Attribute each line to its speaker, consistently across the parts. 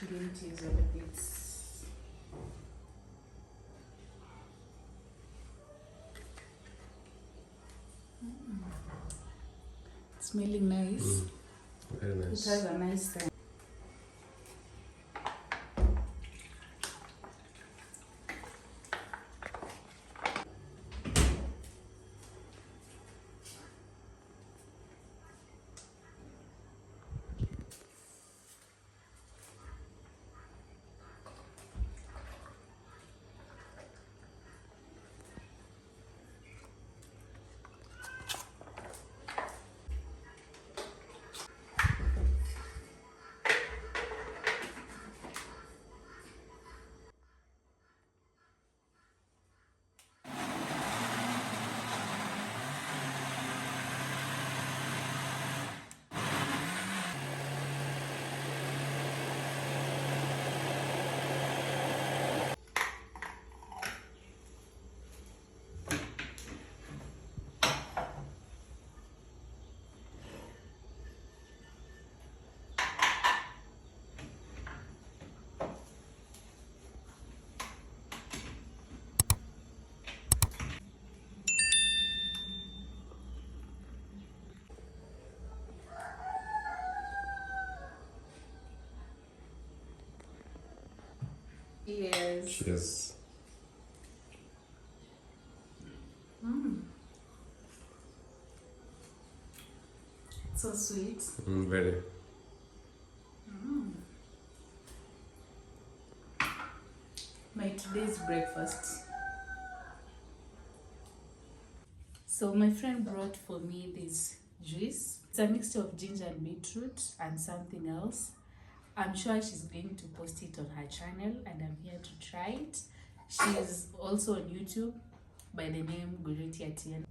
Speaker 1: green teas or the bits. Smelling nice.
Speaker 2: Very nice.
Speaker 1: It has a nice scent. Yes.
Speaker 2: Cheers.
Speaker 1: So sweet.
Speaker 2: Very.
Speaker 1: My today's breakfast. So my friend brought for me this juice. It's a mixture of ginger and beetroot and something else. I'm sure she's going to post it on her channel and I'm here to try it. She's also on YouTube by the name Guriti Atieno.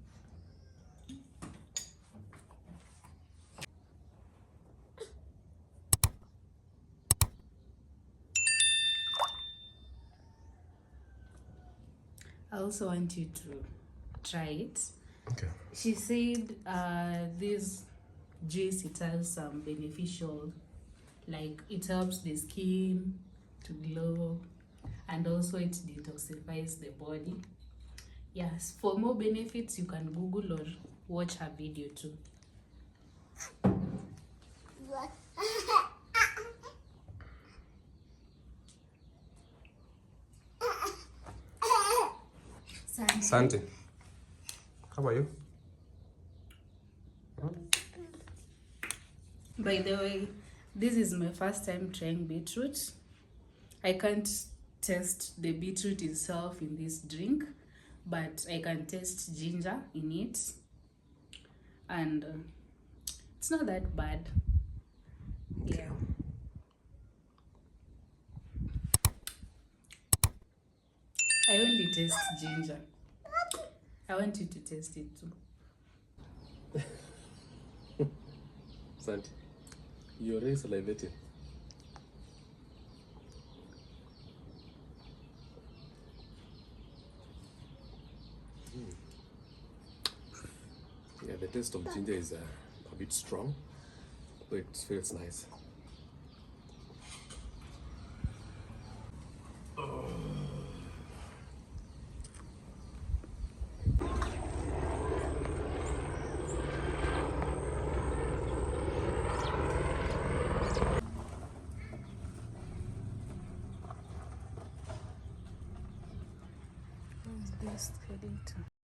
Speaker 1: I also want you to try it.
Speaker 2: Okay.
Speaker 1: She said this juice, it has some beneficial, like it helps the skin to glow and also it detoxifies the body. Yes, for more benefits you can Google or watch her video too.
Speaker 2: Santi, how are you?
Speaker 1: By the way, this is my first time trying beetroot. I can't taste the beetroot itself in this drink, but I can taste ginger in it. And it's not that bad. Yeah. I only taste ginger. I want you to taste it too.
Speaker 2: Santi, you're already salivating. Yeah, the taste of ginger is a bit strong, but it feels nice.
Speaker 1: Where's this heading to?